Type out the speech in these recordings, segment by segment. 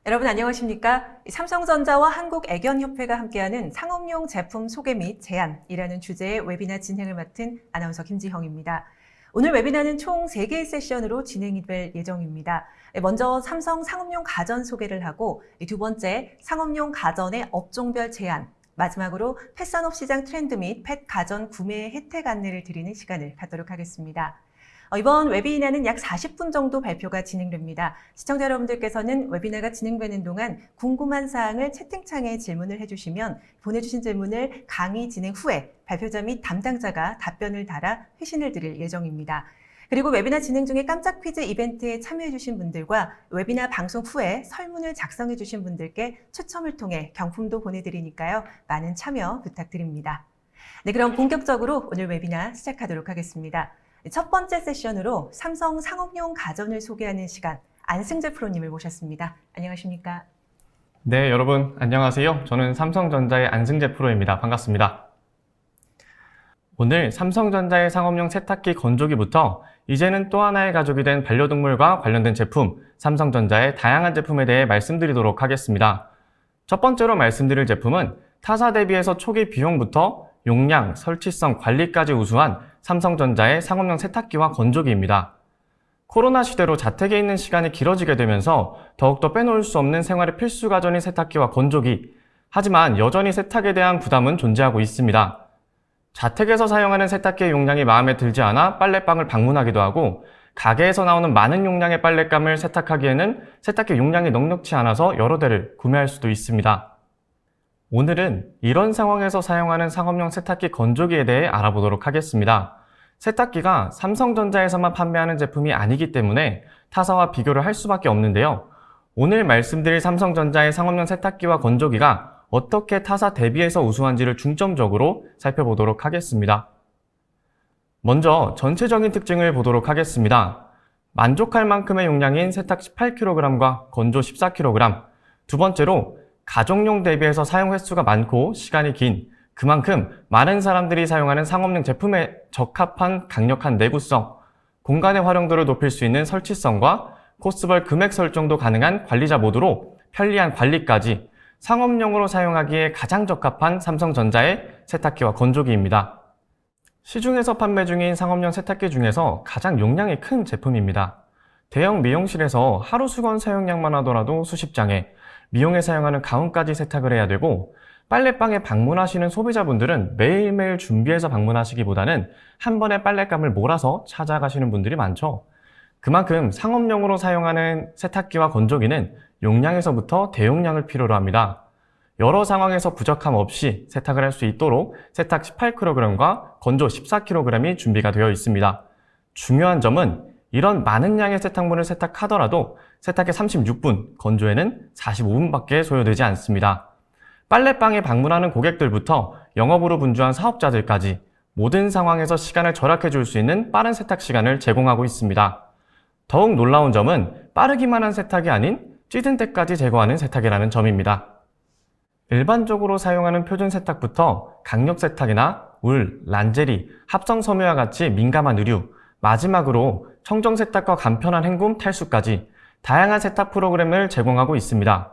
여러분 안녕하십니까? 삼성전자와 한국애견협회가 함께하는 상업용 제품 소개 및 제안이라는 주제의 웨비나 진행을 맡은 아나운서 김지형입니다. 오늘 웨비나는 총 3개의 세션으로 진행이 될 예정입니다. 먼저 삼성 상업용 가전 소개를 하고 두 번째 상업용 가전의 업종별 제안, 마지막으로 펫산업 시장 트렌드 및 펫 가전 구매 혜택 안내를 드리는 시간을 갖도록 하겠습니다. 이번 웨비나는 약 40분 정도 발표가 진행됩니다. 시청자 여러분들께서는 웨비나가 진행되는 동안 궁금한 사항을 채팅창에 질문을 해주시면 보내주신 질문을 강의 진행 후에 발표자 및 담당자가 답변을 달아 회신을 드릴 예정입니다. 그리고 웨비나 진행 중에 깜짝 퀴즈 이벤트에 참여해주신 분들과 웨비나 방송 후에 설문을 작성해주신 분들께 추첨을 통해 경품도 보내드리니까요. 많은 참여 부탁드립니다. 네, 그럼 본격적으로 오늘 웨비나 시작하도록 하겠습니다. 첫 번째 세션으로 삼성 상업용 가전을 소개하는 시간, 안승재 프로님을 모셨습니다. 안녕하십니까? 네, 여러분 안녕하세요. 저는 삼성전자의 안승재 프로입니다. 반갑습니다. 오늘 삼성전자의 상업용 세탁기 건조기부터 이제는 또 하나의 가족이 된 반려동물과 관련된 제품, 삼성전자의 다양한 제품에 대해 말씀드리도록 하겠습니다. 첫 번째로 말씀드릴 제품은 타사 대비해서 초기 비용부터 용량, 설치성, 관리까지 우수한 삼성전자의 상업용 세탁기와 건조기입니다. 코로나 시대로 자택에 있는 시간이 길어지게 되면서 더욱더 빼놓을 수 없는 생활의 필수 가전인 세탁기와 건조기. 하지만 여전히 세탁에 대한 부담은 존재하고 있습니다. 자택에서 사용하는 세탁기의 용량이 마음에 들지 않아 빨래방을 방문하기도 하고 가게에서 나오는 많은 용량의 빨랫감을 세탁하기에는 세탁기 용량이 넉넉치 않아서 여러 대를 구매할 수도 있습니다. 오늘은 이런 상황에서 사용하는 상업용 세탁기 건조기에 대해 알아보도록 하겠습니다. 세탁기가 삼성전자에서만 판매하는 제품이 아니기 때문에 타사와 비교를 할 수밖에 없는데요. 오늘 말씀드릴 삼성전자의 상업용 세탁기와 건조기가 어떻게 타사 대비해서 우수한지를 중점적으로 살펴보도록 하겠습니다. 먼저 전체적인 특징을 보도록 하겠습니다. 만족할 만큼의 용량인 세탁 18kg과 건조 14kg. 두 번째로 가정용 대비해서 사용 횟수가 많고 시간이 긴, 그만큼 많은 사람들이 사용하는 상업용 제품에 적합한 강력한 내구성, 공간의 활용도를 높일 수 있는 설치성과 코스별 금액 설정도 가능한 관리자 모드로 편리한 관리까지 상업용으로 사용하기에 가장 적합한 삼성전자의 세탁기와 건조기입니다. 시중에서 판매 중인 상업용 세탁기 중에서 가장 용량이 큰 제품입니다. 대형 미용실에서 하루 수건 사용량만 하더라도 수십 장에 미용에 사용하는 가운까지 세탁을 해야 되고 빨래방에 방문하시는 소비자분들은 매일매일 준비해서 방문하시기보다는 한 번에 빨랫감을 몰아서 찾아가시는 분들이 많죠. 그만큼 상업용으로 사용하는 세탁기와 건조기는 용량에서부터 대용량을 필요로 합니다. 여러 상황에서 부족함 없이 세탁을 할 수 있도록 세탁 18kg과 건조 14kg이 준비가 되어 있습니다. 중요한 점은 이런 많은 양의 세탁물을 세탁하더라도 세탁에 36분, 건조에는 45분밖에 소요되지 않습니다. 빨래방에 방문하는 고객들부터 영업으로 분주한 사업자들까지 모든 상황에서 시간을 절약해 줄 수 있는 빠른 세탁 시간을 제공하고 있습니다. 더욱 놀라운 점은 빠르기만 한 세탁이 아닌 찌든 때까지 제거하는 세탁이라는 점입니다. 일반적으로 사용하는 표준 세탁부터 강력 세탁이나 울, 란제리, 합성 섬유와 같이 민감한 의류, 마지막으로 청정 세탁과 간편한 헹굼, 탈수까지 다양한 세탁 프로그램을 제공하고 있습니다.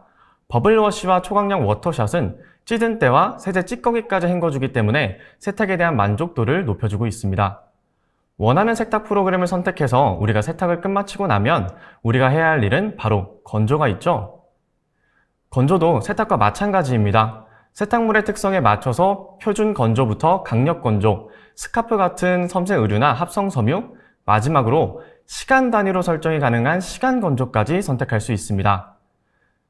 버블워시와 초강력 워터샷은 찌든 때와 세제 찌꺼기까지 헹궈주기 때문에 세탁에 대한 만족도를 높여주고 있습니다. 원하는 세탁 프로그램을 선택해서 우리가 세탁을 끝마치고 나면 우리가 해야 할 일은 바로 건조가 있죠. 건조도 세탁과 마찬가지입니다. 세탁물의 특성에 맞춰서 표준 건조부터 강력 건조, 스카프 같은 섬세 의류나 합성 섬유, 마지막으로 시간 단위로 설정이 가능한 시간 건조까지 선택할 수 있습니다.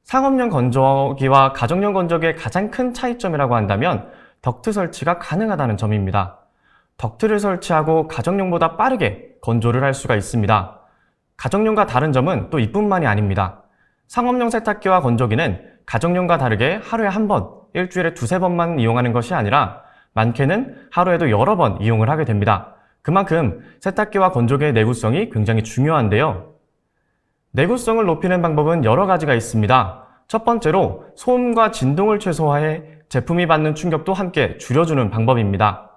상업용 건조기와 가정용 건조기의 가장 큰 차이점이라고 한다면 덕트 설치가 가능하다는 점입니다. 덕트를 설치하고 가정용보다 빠르게 건조를 할 수가 있습니다. 가정용과 다른 점은 또 이뿐만이 아닙니다. 상업용 세탁기와 건조기는 가정용과 다르게 하루에 한 번, 일주일에 두세 번만 이용하는 것이 아니라 많게는 하루에도 여러 번 이용을 하게 됩니다. 그만큼 세탁기와 건조기의 내구성이 굉장히 중요한데요. 내구성을 높이는 방법은 여러 가지가 있습니다. 첫 번째로 소음과 진동을 최소화해 제품이 받는 충격도 함께 줄여주는 방법입니다.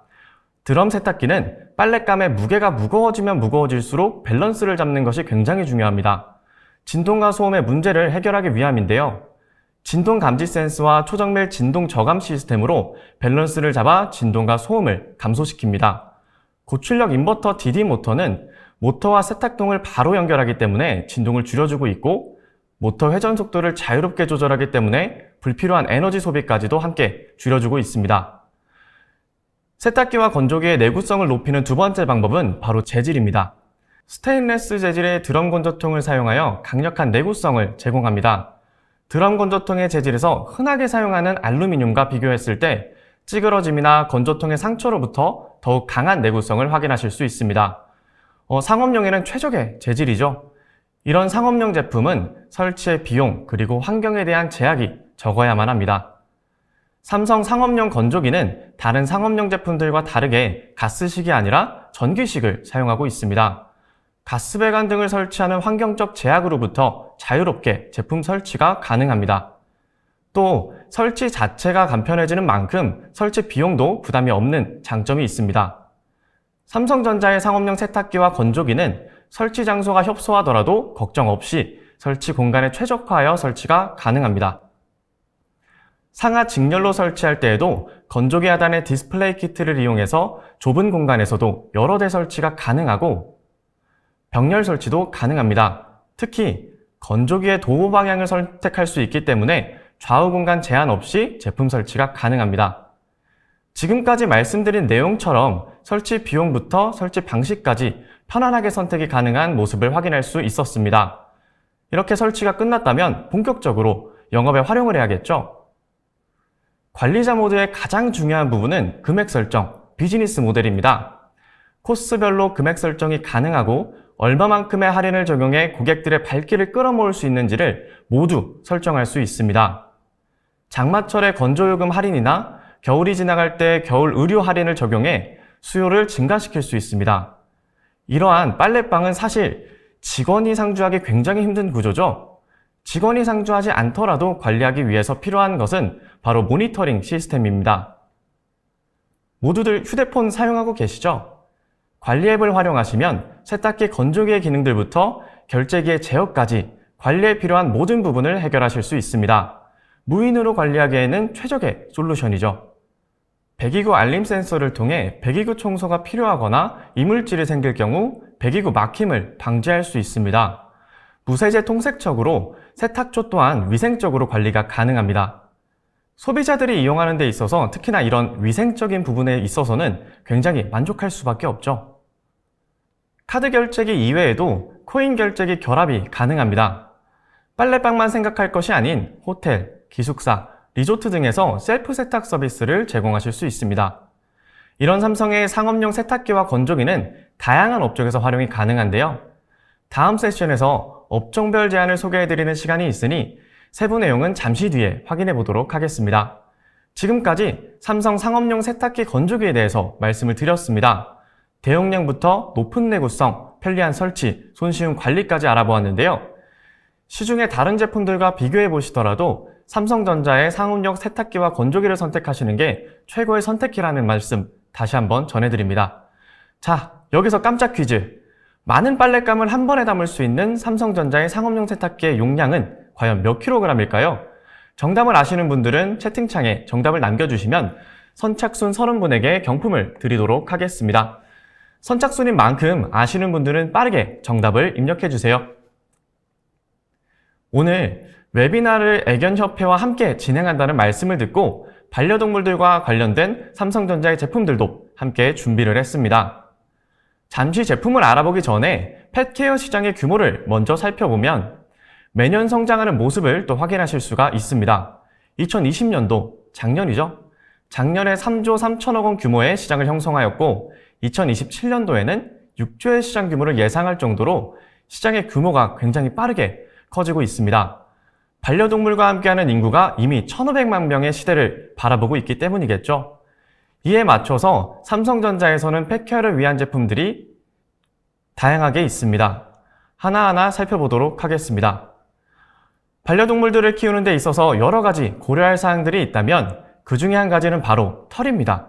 드럼 세탁기는 빨랫감의 무게가 무거워지면 무거워질수록 밸런스를 잡는 것이 굉장히 중요합니다. 진동과 소음의 문제를 해결하기 위함인데요. 진동 감지 센스와 초정밀 진동 저감 시스템으로 밸런스를 잡아 진동과 소음을 감소시킵니다. 고출력 인버터 DD 모터는 모터와 세탁동을 바로 연결하기 때문에 진동을 줄여주고 있고, 모터 회전 속도를 자유롭게 조절하기 때문에 불필요한 에너지 소비까지도 함께 줄여주고 있습니다. 세탁기와 건조기의 내구성을 높이는 두 번째 방법은 바로 재질입니다. 스테인레스 재질의 드럼 건조통을 사용하여 강력한 내구성을 제공합니다. 드럼 건조통의 재질에서 흔하게 사용하는 알루미늄과 비교했을 때 찌그러짐이나 건조통의 상처로부터 더욱 강한 내구성을 확인하실 수 있습니다. 상업용에는 최적의 재질이죠. 이런 상업용 제품은 설치의 비용 그리고 환경에 대한 제약이 적어야만 합니다. 삼성 상업용 건조기는 다른 상업용 제품들과 다르게 가스식이 아니라 전기식을 사용하고 있습니다. 가스 배관 등을 설치하는 환경적 제약으로부터 자유롭게 제품 설치가 가능합니다. 또 설치 자체가 간편해지는 만큼 설치 비용도 부담이 없는 장점이 있습니다. 삼성전자의 상업용 세탁기와 건조기는 설치 장소가 협소하더라도 걱정 없이 설치 공간에 최적화하여 설치가 가능합니다. 상하 직렬로 설치할 때에도 건조기 하단의 디스플레이 키트를 이용해서 좁은 공간에서도 여러 대 설치가 가능하고, 병렬 설치도 가능합니다. 특히 건조기의 도우 방향을 선택할 수 있기 때문에 좌우 공간 제한 없이 제품 설치가 가능합니다. 지금까지 말씀드린 내용처럼 설치 비용부터 설치 방식까지 편안하게 선택이 가능한 모습을 확인할 수 있었습니다. 이렇게 설치가 끝났다면 본격적으로 영업에 활용을 해야겠죠? 관리자 모드의 가장 중요한 부분은 금액 설정, 비즈니스 모델입니다. 코스별로 금액 설정이 가능하고 얼마만큼의 할인을 적용해 고객들의 발길을 끌어모을 수 있는지를 모두 설정할 수 있습니다. 장마철의 건조요금 할인이나 겨울이 지나갈 때 겨울 의류 할인을 적용해 수요를 증가시킬 수 있습니다. 이러한 빨래방은 사실 직원이 상주하기 굉장히 힘든 구조죠. 직원이 상주하지 않더라도 관리하기 위해서 필요한 것은 바로 모니터링 시스템입니다. 모두들 휴대폰 사용하고 계시죠? 관리 앱을 활용하시면 세탁기, 건조기의 기능들부터 결제기의 제어까지 관리에 필요한 모든 부분을 해결하실 수 있습니다. 무인으로 관리하기에는 최적의 솔루션이죠. 배기구 알림 센서를 통해 배기구 청소가 필요하거나 이물질이 생길 경우 배기구 막힘을 방지할 수 있습니다. 무세제 통색척으로 세탁조 또한 위생적으로 관리가 가능합니다. 소비자들이 이용하는 데 있어서 특히나 이런 위생적인 부분에 있어서는 굉장히 만족할 수밖에 없죠. 카드 결제기 이외에도 코인 결제기 결합이 가능합니다. 빨래방만 생각할 것이 아닌 호텔, 기숙사, 리조트 등에서 셀프 세탁 서비스를 제공하실 수 있습니다. 이런 삼성의 상업용 세탁기와 건조기는 다양한 업종에서 활용이 가능한데요. 다음 세션에서 업종별 제안을 소개해드리는 시간이 있으니 세부 내용은 잠시 뒤에 확인해 보도록 하겠습니다. 지금까지 삼성 상업용 세탁기 건조기에 대해서 말씀을 드렸습니다. 대용량부터 높은 내구성, 편리한 설치, 손쉬운 관리까지 알아보았는데요. 시중의 다른 제품들과 비교해 보시더라도 삼성전자의 상업용 세탁기와 건조기를 선택하시는 게 최고의 선택기라는 말씀 다시 한번 전해드립니다. 자, 여기서 깜짝 퀴즈. 많은 빨랫감을 한 번에 담을 수 있는 삼성전자의 상업용 세탁기의 용량은 과연 몇 킬로그램일까요? 정답을 아시는 분들은 채팅창에 정답을 남겨주시면 선착순 30분에게 경품을 드리도록 하겠습니다. 선착순인 만큼 아시는 분들은 빠르게 정답을 입력해주세요. 오늘 웨비나를 애견협회와 함께 진행한다는 말씀을 듣고 반려동물들과 관련된 삼성전자의 제품들도 함께 준비를 했습니다. 잠시 제품을 알아보기 전에 펫케어 시장의 규모를 먼저 살펴보면 매년 성장하는 모습을 또 확인하실 수가 있습니다. 2020년도, 작년이죠. 작년에 3조 3천억 원 규모의 시장을 형성하였고 2027년도에는 6조의 시장 규모를 예상할 정도로 시장의 규모가 굉장히 빠르게 커지고 있습니다. 반려동물과 함께하는 인구가 이미 1,500만 명의 시대를 바라보고 있기 때문이겠죠. 이에 맞춰서 삼성전자에서는 펫케어를 위한 제품들이 다양하게 있습니다. 하나하나 살펴보도록 하겠습니다. 반려동물들을 키우는 데 있어서 여러 가지 고려할 사항들이 있다면 그 중에 한 가지는 바로 털입니다.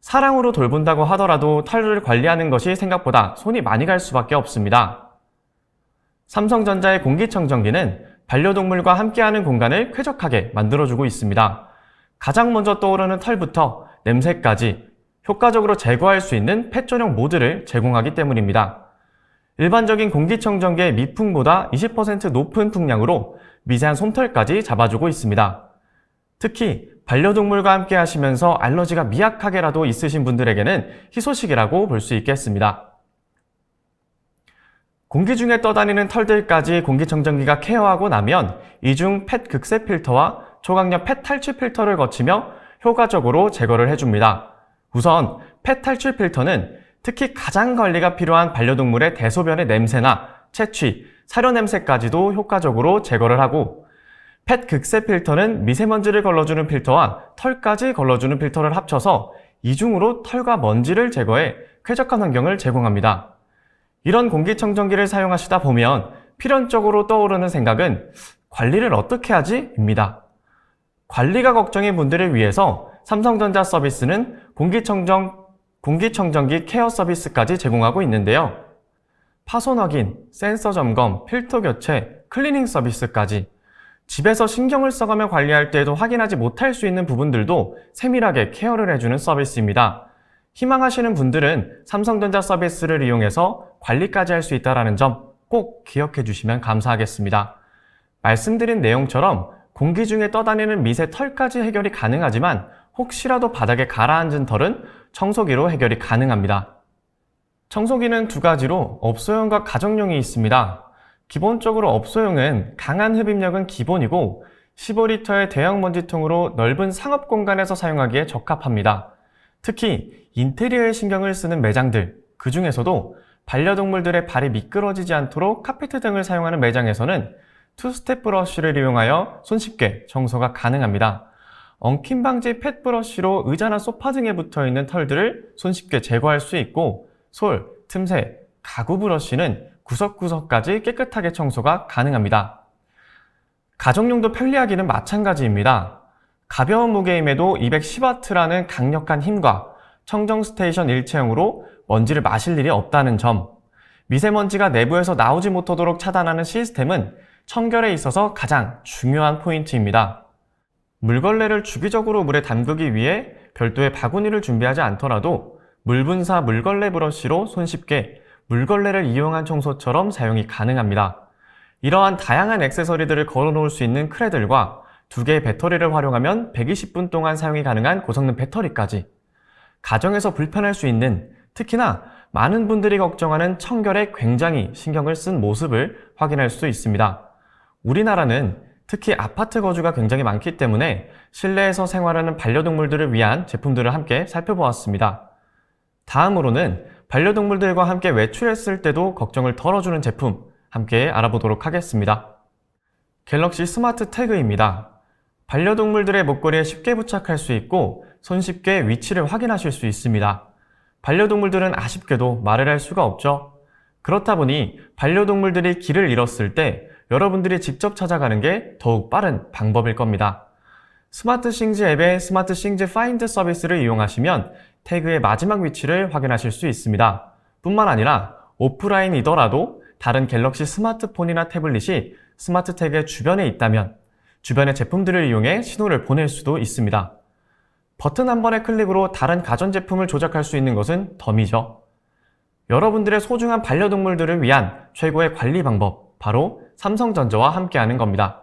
사랑으로 돌본다고 하더라도 털을 관리하는 것이 생각보다 손이 많이 갈 수밖에 없습니다. 삼성전자의 공기청정기는 반려동물과 함께하는 공간을 쾌적하게 만들어주고 있습니다. 가장 먼저 떠오르는 털부터 냄새까지 효과적으로 제거할 수 있는 펫 전용 모드를 제공하기 때문입니다. 일반적인 공기청정기의密풍보다 20% 높은 풍량으로 미세한 솜털까지 잡아주고 있습니다. 특히 반려동물과 함께 하시면서 알러지가 미약하게라도 있으신 분들에게는 희소식이라고 볼 수 있겠습니다. 공기 중에 떠다니는 털들까지 공기청정기가 케어하고 나면 이중 펫 극세 필터와 초강력 펫 탈취 필터를 거치며 효과적으로 제거를 해줍니다. 우선 펫 탈취 필터는 특히 가장 관리가 필요한 반려동물의 대소변의 냄새나 채취, 사료 냄새까지도 효과적으로 제거를 하고, 펫 극세 필터는 미세먼지를 걸러주는 필터와 털까지 걸러주는 필터를 합쳐서 이중으로 털과 먼지를 제거해 쾌적한 환경을 제공합니다. 이런 공기청정기를 사용하시다 보면 필연적으로 떠오르는 생각은 관리를 어떻게 하지? 입니다. 관리가 걱정인 분들을 위해서 삼성전자 서비스는 공기청정기 케어 서비스까지 제공하고 있는데요. 파손 확인, 센서 점검, 필터 교체, 클리닝 서비스까지 집에서 신경을 써가며 관리할 때에도 확인하지 못할 수 있는 부분들도 세밀하게 케어를 해주는 서비스입니다. 희망하시는 분들은 삼성전자 서비스를 이용해서 관리까지 할 수 있다는 점 꼭 기억해 주시면 감사하겠습니다. 말씀드린 내용처럼 공기 중에 떠다니는 미세 털까지 해결이 가능하지만 혹시라도 바닥에 가라앉은 털은 청소기로 해결이 가능합니다. 청소기는 두 가지로 업소용과 가정용이 있습니다. 기본적으로 업소용은 강한 흡입력은 기본이고 15리터의 대형 먼지통으로 넓은 상업 공간에서 사용하기에 적합합니다. 특히 인테리어에 신경을 쓰는 매장들, 그 중에서도 반려동물들의 발이 미끄러지지 않도록 카페트 등을 사용하는 매장에서는 투스텝 브러쉬를 이용하여 손쉽게 청소가 가능합니다. 엉킴 방지 펫 브러쉬로 의자나 소파 등에 붙어있는 털들을 손쉽게 제거할 수 있고, 솔, 틈새, 가구 브러쉬는 구석구석까지 깨끗하게 청소가 가능합니다. 가정용도 편리하기는 마찬가지입니다. 가벼운 무게임에도 210W라는 강력한 힘과 청정 스테이션 일체형으로 먼지를 마실 일이 없다는 점, 미세먼지가 내부에서 나오지 못하도록 차단하는 시스템은 청결에 있어서 가장 중요한 포인트입니다. 물걸레를 주기적으로 물에 담그기 위해 별도의 바구니를 준비하지 않더라도 물분사 물걸레 브러쉬로 손쉽게 물걸레를 이용한 청소처럼 사용이 가능합니다. 이러한 다양한 액세서리들을 걸어놓을 수 있는 크레들과 2개의 배터리를 활용하면 120분 동안 사용이 가능한 고성능 배터리까지, 가정에서 불편할 수 있는, 특히나 많은 분들이 걱정하는 청결에 굉장히 신경을 쓴 모습을 확인할 수 있습니다. 우리나라는 특히 아파트 거주가 굉장히 많기 때문에 실내에서 생활하는 반려동물들을 위한 제품들을 함께 살펴보았습니다. 다음으로는 반려동물들과 함께 외출했을 때도 걱정을 덜어주는 제품 함께 알아보도록 하겠습니다. 갤럭시 스마트 태그입니다. 반려동물들의 목걸이에 쉽게 부착할 수 있고 손쉽게 위치를 확인하실 수 있습니다. 반려동물들은 아쉽게도 말을 할 수가 없죠. 그렇다 보니 반려동물들이 길을 잃었을 때 여러분들이 직접 찾아가는 게 더욱 빠른 방법일 겁니다. 스마트 싱즈 앱의 스마트 싱즈 파인드 서비스를 이용하시면 태그의 마지막 위치를 확인하실 수 있습니다. 뿐만 아니라 오프라인이더라도 다른 갤럭시 스마트폰이나 태블릿이 스마트 태그의 주변에 있다면 주변의 제품들을 이용해 신호를 보낼 수도 있습니다. 버튼 한 번의 클릭으로 다른 가전제품을 조작할 수 있는 것은 덤이죠. 여러분들의 소중한 반려동물들을 위한 최고의 관리 방법, 바로 삼성전자와 함께하는 겁니다.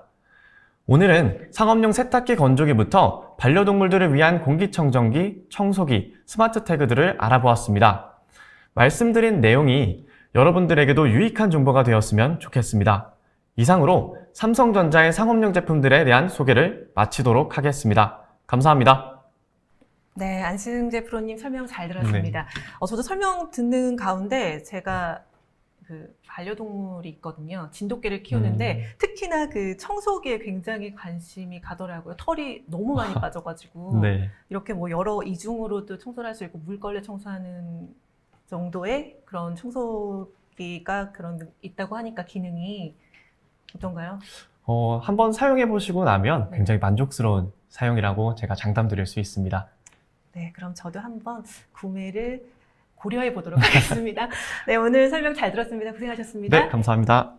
오늘은 상업용 세탁기 건조기부터 반려동물들을 위한 공기청정기, 청소기, 스마트 태그들을 알아보았습니다. 말씀드린 내용이 여러분들에게도 유익한 정보가 되었으면 좋겠습니다. 이상으로 삼성전자의 상업용 제품들에 대한 소개를 마치도록 하겠습니다. 감사합니다. 네, 안승재 프로님 설명 잘 들었습니다. 저도 설명 듣는 가운데 제가 반려동물이 있거든요. 진돗개를 키우는데 특히나 그 청소기에 굉장히 관심이 가더라고요. 털이 너무 많이 빠져가지고 네. 이렇게 뭐 여러 이중으로도 청소를 할 수 있고 물걸레 청소하는 정도의 그런 청소기가 있다고 하니까 기능이 어떤가요? 한번 사용해 보시고 나면 네. 굉장히 만족스러운 사용이라고 제가 장담드릴 수 있습니다. 네, 그럼 저도 한번 구매를 고려해 보도록 하겠습니다. 네, 오늘 설명 잘 들었습니다. 고생하셨습니다. 네, 감사합니다.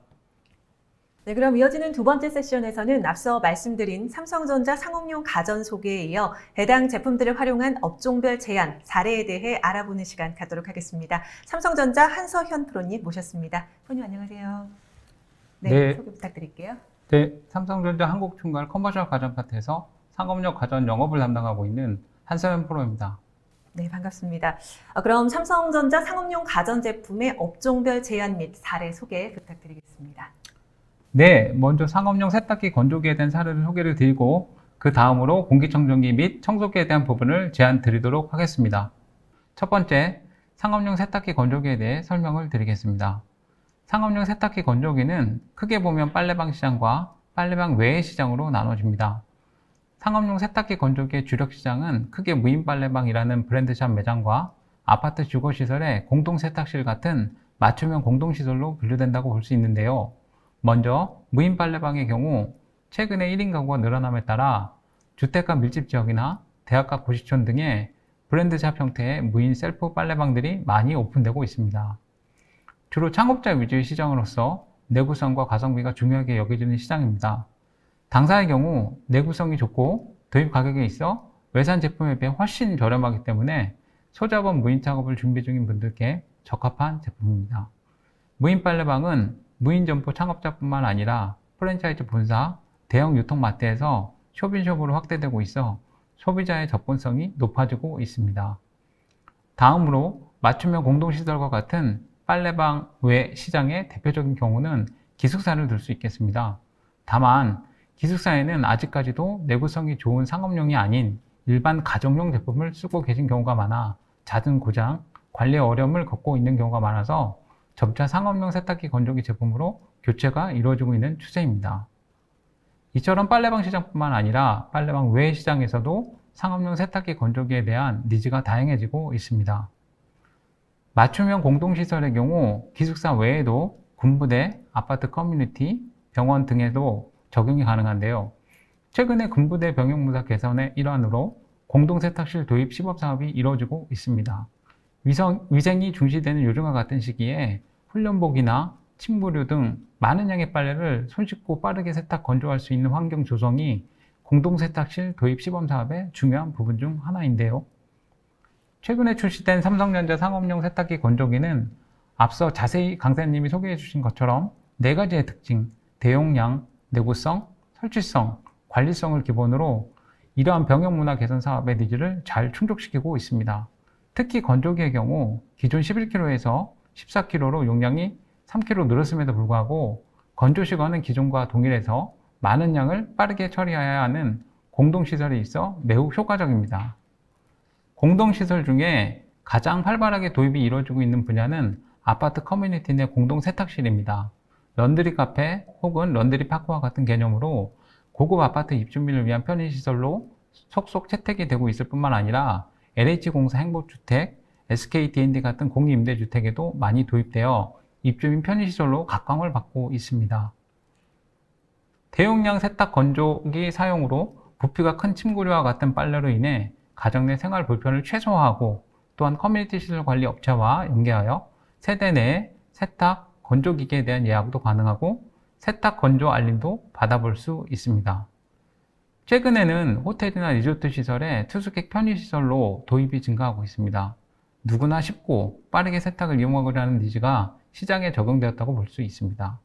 네, 그럼 이어지는 두 번째 세션에서는 앞서 말씀드린 삼성전자 상업용 가전 소개에 이어 해당 제품들을 활용한 업종별 제안, 사례에 대해 알아보는 시간 갖도록 하겠습니다. 삼성전자 한서현 프로님 모셨습니다. 프로님 안녕하세요. 네. 소개 부탁드릴게요. 네, 삼성전자 한국중괄 커머셜 가전 파트에서 상업용 가전 영업을 담당하고 있는 한서현 프로입니다. 네, 반갑습니다. 그럼 삼성전자 상업용 가전 제품의 업종별 제안 및 사례 소개 부탁드리겠습니다. 네, 먼저 상업용 세탁기 건조기에 대한 사례를 소개를 드리고 그 다음으로 공기청정기 및 청소기에 대한 부분을 제안 드리도록 하겠습니다. 첫 번째, 상업용 세탁기 건조기에 대해 설명을 드리겠습니다. 상업용 세탁기 건조기는 크게 보면 빨래방 시장과 빨래방 외의 시장으로 나눠집니다. 상업용 세탁기 건조기의 주력 시장은 크게 무인 빨래방이라는 브랜드샵 매장과 아파트 주거시설의 공동세탁실 같은 맞춤형 공동시설로 분류된다고 볼 수 있는데요. 먼저 무인 빨래방의 경우 최근에 1인 가구가 늘어남에 따라 주택가 밀집 지역이나 대학가 고시촌 등의 브랜드샵 형태의 무인 셀프 빨래방들이 많이 오픈되고 있습니다. 주로 창업자 위주의 시장으로서 내구성과 가성비가 중요하게 여겨지는 시장입니다. 당사의 경우 내구성이 좋고 도입 가격에 있어 외산 제품에 비해 훨씬 저렴하기 때문에 소자본 무인 작업을 준비 중인 분들께 적합한 제품입니다. 무인 빨래방은 무인 점포 창업자뿐만 아니라 프랜차이즈 본사, 대형 유통마트에서 쇼핑숍으로 확대되고 있어 소비자의 접근성이 높아지고 있습니다. 다음으로 맞춤형 공동시설과 같은 빨래방 외 시장의 대표적인 경우는 기숙사를 들 수 있겠습니다. 다만 기숙사에는 아직까지도 내구성이 좋은 상업용이 아닌 일반 가정용 제품을 쓰고 계신 경우가 많아 잦은 고장, 관리 어려움을 겪고 있는 경우가 많아서 점차 상업용 세탁기 건조기 제품으로 교체가 이루어지고 있는 추세입니다. 이처럼 빨래방 시장뿐만 아니라 빨래방 외 시장에서도 상업용 세탁기 건조기에 대한 니즈가 다양해지고 있습니다. 맞춤형 공동시설의 경우 기숙사 외에도 군부대, 아파트 커뮤니티, 병원 등에도 적용이 가능한데요. 최근에 군부대 병역무사 개선의 일환으로 공동세탁실 도입 시범사업이 이루어지고 있습니다. 위생이 중시되는 요즘과 같은 시기에 훈련복이나 침구류 등 많은 양의 빨래를 손쉽고 빠르게 세탁 건조할 수 있는 환경 조성이 공동세탁실 도입 시범사업의 중요한 부분 중 하나인데요. 최근에 출시된 삼성전자 상업용 세탁기 건조기는 앞서 자세히 강사님이 소개해 주신 것처럼 4가지의 특징, 대용량, 내구성, 설치성, 관리성을 기본으로 이러한 병역문화 개선 사업의 니즈를 잘 충족시키고 있습니다. 특히 건조기의 경우 기존 11kg에서 14kg로 용량이 3kg 늘었음에도 불구하고 건조 시간은 기존과 동일해서 많은 양을 빠르게 처리해야 하는 공동시설이 있어 매우 효과적입니다. 공동시설 중에 가장 활발하게 도입이 이루어지고 있는 분야는 아파트 커뮤니티 내 공동세탁실입니다. 런드리 카페 혹은 런드리 파크와 같은 개념으로 고급 아파트 입주민을 위한 편의시설로 속속 채택이 되고 있을 뿐만 아니라 LH공사 행복주택, SKT&D 같은 공유임대주택에도 많이 도입되어 입주민 편의시설로 각광을 받고 있습니다. 대용량 세탁 건조기 사용으로 부피가 큰 침구류와 같은 빨래로 인해 가정 내 생활 불편을 최소화하고 또한 커뮤니티 시설 관리 업체와 연계하여 세대 내 세탁 건조기기에 대한 예약도 가능하고 세탁 건조 알림도 받아볼 수 있습니다. 최근에는 호텔이나 리조트 시설에 투숙객 편의시설로 도입이 증가하고 있습니다. 누구나 쉽고 빠르게 세탁을 이용하고자 하는 니즈가 시장에 적용되었다고 볼 수 있습니다.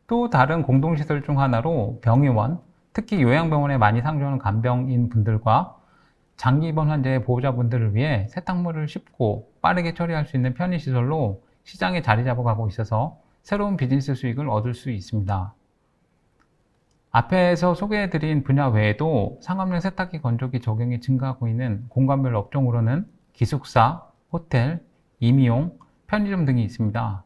또 다른 공동시설 중 하나로 병의원, 특히 요양병원에 많이 상주하는 간병인 분들과 장기 입원 환자의 보호자분들을 위해 세탁물을 쉽고 빠르게 처리할 수 있는 편의시설로 시장에 자리 잡아가고 있어서 새로운 비즈니스 수익을 얻을 수 있습니다. 앞에서 소개해드린 분야 외에도 상업용 세탁기 건조기 적용이 증가하고 있는 공간별 업종으로는 기숙사, 호텔, 임의용, 편의점 등이 있습니다.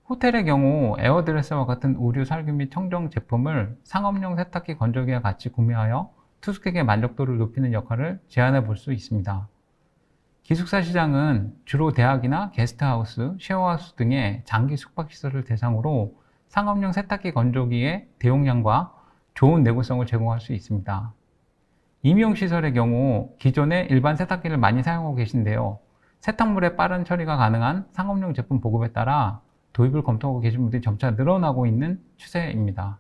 호텔의 경우 에어드레스와 같은 의류 살균 및 청정 제품을 상업용 세탁기 건조기와 같이 구매하여 투숙객의 만족도를 높이는 역할을 제안해 볼 수 있습니다. 기숙사 시장은 주로 대학이나 게스트하우스, 쉐어하우스 등의 장기 숙박시설을 대상으로 상업용 세탁기 건조기의 대용량과 좋은 내구성을 제공할 수 있습니다. 임의용 시설의 경우 기존의 일반 세탁기를 많이 사용하고 계신데요. 세탁물의 빠른 처리가 가능한 상업용 제품 보급에 따라 도입을 검토하고 계신 분들이 점차 늘어나고 있는 추세입니다.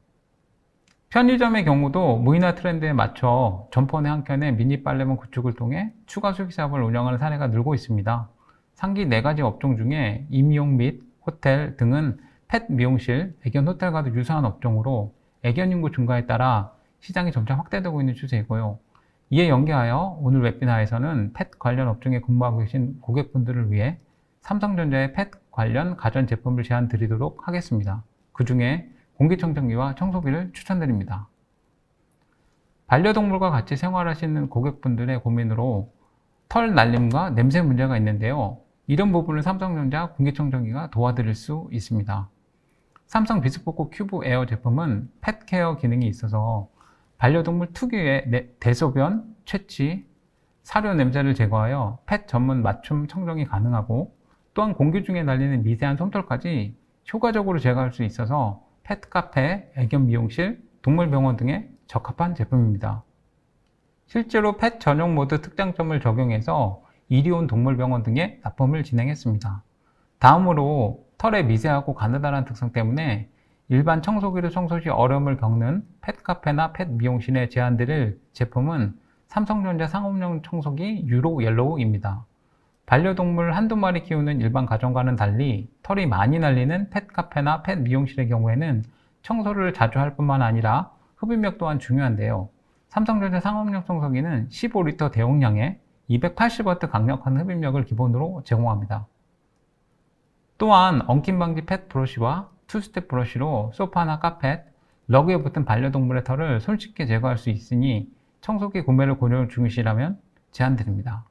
편의점의 경우도 무인화 트렌드에 맞춰 점포 내 한 켠에 미니 빨래방 구축을 통해 추가 수익 사업을 운영하는 사례가 늘고 있습니다. 상기 4가지 업종 중에 임용 및 호텔 등은 펫 미용실, 애견 호텔과도 유사한 업종으로 애견 인구 증가에 따라 시장이 점차 확대되고 있는 추세이고요. 이에 연계하여 오늘 웨비나에서는 펫 관련 업종에 근무하고 계신 고객분들을 위해 삼성전자의 펫 관련 가전 제품을 제안 드리도록 하겠습니다. 그 중에 공기청정기와 청소기를 추천드립니다. 반려동물과 같이 생활하시는 고객분들의 고민으로 털 날림과 냄새 문제가 있는데요. 이런 부분을 삼성전자 공기청정기가 도와드릴 수 있습니다. 삼성 비스포크 큐브 에어 제품은 펫 케어 기능이 있어서 반려동물 특유의 대소변, 채취, 사료 냄새를 제거하여 펫 전문 맞춤 청정이 가능하고 또한 공기 중에 날리는 미세한 솜털까지 효과적으로 제거할 수 있어서 펫 카페, 애견 미용실, 동물병원 등에 적합한 제품입니다. 실제로 펫 전용 모드 특장점을 적용해서 이리온 동물병원 등에 납품을 진행했습니다. 다음으로 털의 미세하고 가느다란 특성 때문에 일반 청소기로 청소 시 어려움을 겪는 펫카페나 펫 미용실에 제안드릴 제품은 삼성전자 상업용 청소기 유로 옐로우입니다. 반려동물 한두 마리 키우는 일반 가정과는 달리 털이 많이 날리는 펫카페나 펫 미용실의 경우에는 청소를 자주 할 뿐만 아니라 흡입력 또한 중요한데요. 삼성전자 상업용 청소기는 15리터 대용량에 280W 강력한 흡입력을 기본으로 제공합니다. 또한 엉킴 방지 펫 브러쉬와 투스텝 브러쉬로 소파나 카펫, 러그에 붙은 반려동물의 털을 손쉽게 제거할 수 있으니 청소기 구매를 고려 중이시라면 제안드립니다.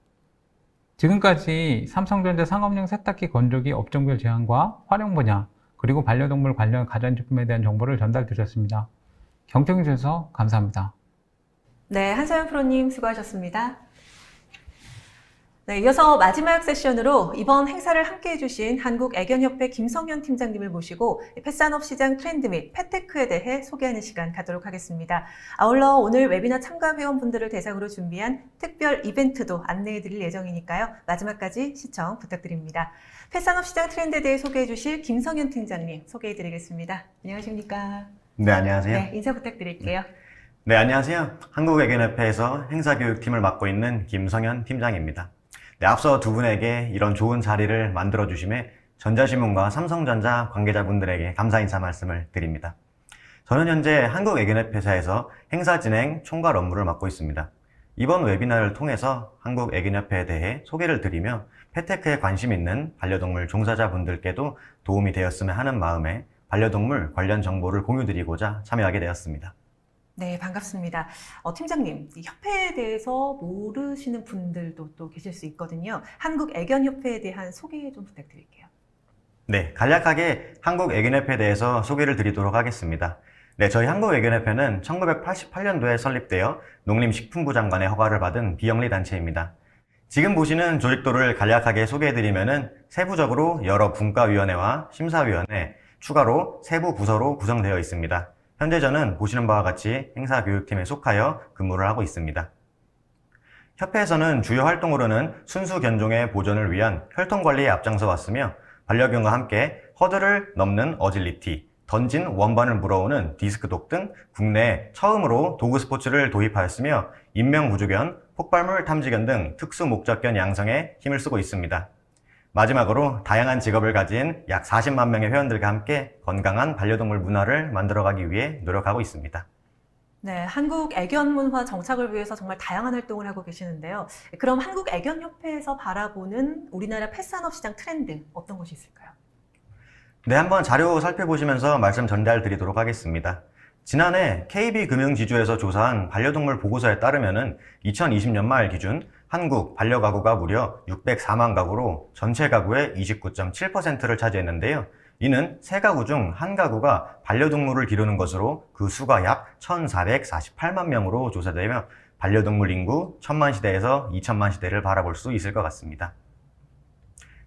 지금까지 삼성전자 상업용 세탁기 건조기 업종별 제안과 활용 분야, 그리고 반려동물 관련 가전제품에 대한 정보를 전달드렸습니다. 경청해 주셔서 감사합니다. 네, 한서연 프로님 수고하셨습니다. 네, 이어서 마지막 세션으로 이번 행사를 함께해 주신 한국애견협회 김성현 팀장님을 모시고 펫산업 시장 트렌드 및 펫테크에 대해 소개하는 시간 갖도록 하겠습니다. 아울러 오늘 웨비나 참가 회원분들을 대상으로 준비한 특별 이벤트도 안내해 드릴 예정이니까요. 마지막까지 시청 부탁드립니다. 펫산업 시장 트렌드에 대해 소개해 주실 김성현 팀장님 소개해 드리겠습니다. 안녕하십니까? 네, 안녕하세요. 네, 인사 부탁드릴게요. 네, 안녕하세요. 한국애견협회에서 행사교육팀을 맡고 있는 김성현 팀장입니다. 네, 앞서 두 분에게 이런 좋은 자리를 만들어 주심에 전자신문과 삼성전자 관계자분들에게 감사 인사 말씀을 드립니다. 저는 현재 한국애견협회사에서 행사 진행 총괄 업무를 맡고 있습니다. 이번 웨비나를 통해서 한국애견협회에 대해 소개를 드리며 펫테크에 관심 있는 반려동물 종사자분들께도 도움이 되었으면 하는 마음에 반려동물 관련 정보를 공유드리고자 참여하게 되었습니다. 네, 반갑습니다. 팀장님, 이 협회에 대해서 모르시는 분들도 또 계실 수 있거든요. 한국애견협회에 대한 소개 좀 부탁드릴게요. 네, 간략하게 한국애견협회에 대해서 소개를 드리도록 하겠습니다. 네, 저희 한국애견협회는 1988년도에 설립되어 농림식품부 장관의 허가를 받은 비영리 단체입니다. 지금 보시는 조직도를 간략하게 소개해드리면은 세부적으로 여러 분과위원회와 심사위원회, 추가로 세부 부서로 구성되어 있습니다. 현재 저는 보시는 바와 같이 행사교육팀에 속하여 근무를 하고 있습니다. 협회에서는 주요 활동으로는 순수 견종의 보존을 위한 혈통관리에 앞장서 왔으며 반려견과 함께 허들을 넘는 어질리티, 던진 원반을 물어오는 디스크독 등 국내에 처음으로 도구 스포츠를 도입하였으며 인명구조견, 폭발물 탐지견 등 특수 목적견 양성에 힘을 쓰고 있습니다. 마지막으로 다양한 직업을 가진 약 40만 명의 회원들과 함께 건강한 반려동물 문화를 만들어가기 위해 노력하고 있습니다. 네, 한국 애견 문화 정착을 위해서 정말 다양한 활동을 하고 계시는데요. 그럼 한국 애견협회에서 바라보는 우리나라 펫산업 시장 트렌드 어떤 것이 있을까요? 네, 한번 자료 살펴보시면서 말씀 전달드리도록 하겠습니다. 지난해 KB금융지주에서 조사한 반려동물 보고서에 따르면은 2020년 말 기준 한국 반려가구가 무려 604만 가구로 전체 가구의 29.7%를 차지했는데요. 이는 3가구 중 1가구가 반려동물을 기르는 것으로 그 수가 약 1,448만 명으로 조사되며 반려동물 인구 1,000만 시대에서 2,000만 시대를 바라볼 수 있을 것 같습니다.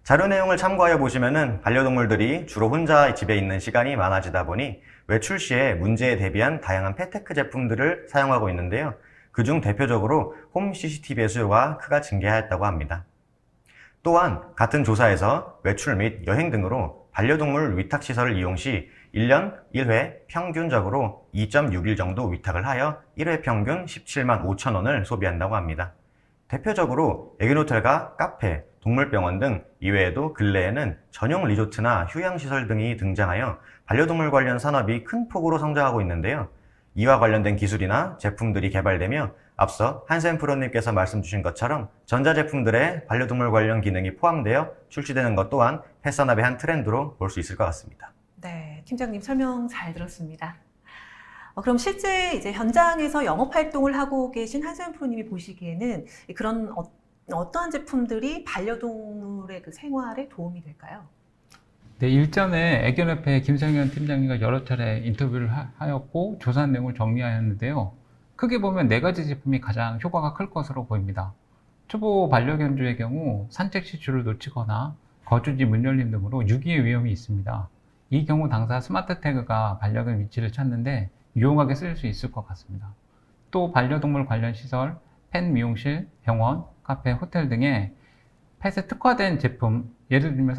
자료 내용을 참고하여 보시면은 반려동물들이 주로 혼자 집에 있는 시간이 많아지다 보니 외출 시에 문제에 대비한 다양한 펫테크 제품들을 사용하고 있는데요. 그중 대표적으로 홈 CCTV의 수요가 크게 증가하였다고 합니다. 또한 같은 조사에서 외출 및 여행 등으로 반려동물 위탁시설을 이용 시 1년 1회 평균적으로 2.6일 정도 위탁을 하여 1회 평균 17만 5천 원을 소비한다고 합니다. 대표적으로 애견호텔과 카페, 동물병원 등 이외에도 근래에는 전용 리조트나 휴양시설 등이 등장하여 반려동물 관련 산업이 큰 폭으로 성장하고 있는데요. 이와 관련된 기술이나 제품들이 개발되며 앞서 한센 프로님께서 말씀 주신 것처럼 전자제품들의 반려동물 관련 기능이 포함되어 출시되는 것 또한 펫산업의 한 트렌드로 볼 수 있을 것 같습니다. 네, 팀장님 설명 잘 들었습니다. 그럼 실제 이제 현장에서 영업 활동을 하고 계신 한소연 프로님이 보시기에는 그런 어떠한 제품들이 반려동물의 그 생활에 도움이 될까요? 네, 일전에 애견협회 김성현 팀장님과 여러 차례 인터뷰를 하였고 조사 내용을 정리하였는데요. 크게 보면 4가지 제품이 가장 효과가 클 것으로 보입니다. 초보 반려견주의 경우 산책 시주를 놓치거나 거주지 문 열림 등으로 유기의 위험이 있습니다. 이 경우 당사 스마트 태그가 반려견 위치를 찾는데 유용하게 쓸 수 있을 것 같습니다. 또 반려동물 관련 시설, 펫 미용실, 병원, 카페, 호텔 등의 펫에 특화된 제품, 예를 들면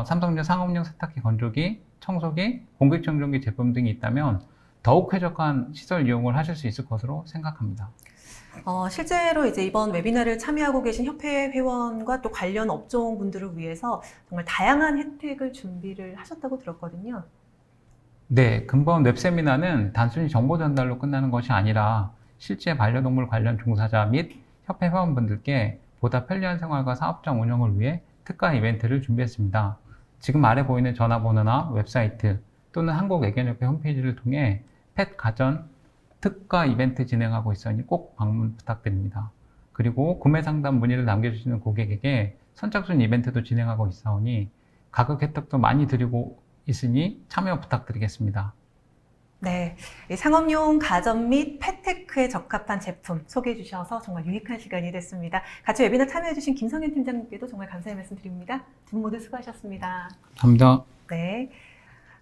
삼성전 상업용 세탁기 건조기, 청소기, 공기청정기 제품 등이 있다면 더욱 쾌적한 시설 이용을 하실 수 있을 것으로 생각합니다. 실제로 이제 이번 웨비나를 참여하고 계신 협회 회원과 또 관련 업종분들을 위해서 정말 다양한 혜택을 준비를 하셨다고 들었거든요. 네, 근본 웹세미나는 단순히 정보 전달로 끝나는 것이 아니라 실제 반려동물 관련 종사자 및 협회 회원분들께 보다 편리한 생활과 사업장 운영을 위해 특가 이벤트를 준비했습니다. 지금 아래 보이는 전화번호나 웹사이트 또는 한국애견협회 홈페이지를 통해 펫 가전 특가 이벤트 진행하고 있으니 꼭 방문 부탁드립니다. 그리고 구매 상담 문의를 남겨주시는 고객에게 선착순 이벤트도 진행하고 있사오니 가격 혜택도 많이 드리고 있으니 참여 부탁드리겠습니다. 네, 이 상업용 가전 및 펫테크에 적합한 제품 소개해 주셔서 정말 유익한 시간이 됐습니다. 같이 웨비나 참여해 주신 김성현 팀장님께도 정말 감사의 말씀 드립니다. 두 분 모두 수고하셨습니다. 감사합니다.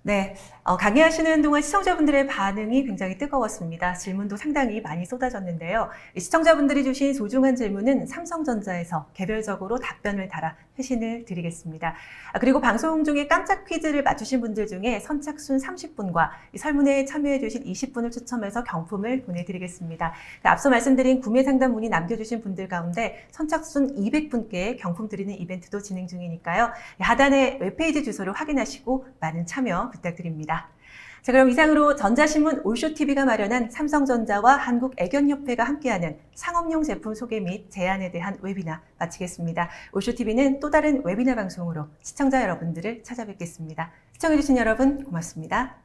네, 강의하시는 동안 시청자분들의 반응이 굉장히 뜨거웠습니다. 질문도 상당히 많이 쏟아졌는데요. 시청자분들이 주신 소중한 질문은 삼성전자에서 개별적으로 답변을 달아 회신을 드리겠습니다. 그리고 방송 중에 깜짝 퀴즈를 맞추신 분들 중에 선착순 30분과 설문에 참여해 주신 20분을 추첨해서 경품을 보내드리겠습니다. 앞서 말씀드린 구매 상담 문의 남겨주신 분들 가운데 선착순 200분께 경품 드리는 이벤트도 진행 중이니까요. 하단의 웹페이지 주소를 확인하시고 많은 참여 부탁드립니다. 자, 그럼 이상으로 전자신문 올쇼TV가 마련한 삼성전자와 한국애견협회가 함께하는 상업용 제품 소개 및 제안에 대한 웨비나 마치겠습니다. 올쇼TV는 또 다른 웨비나 방송으로 시청자 여러분들을 찾아뵙겠습니다. 시청해주신 여러분 고맙습니다.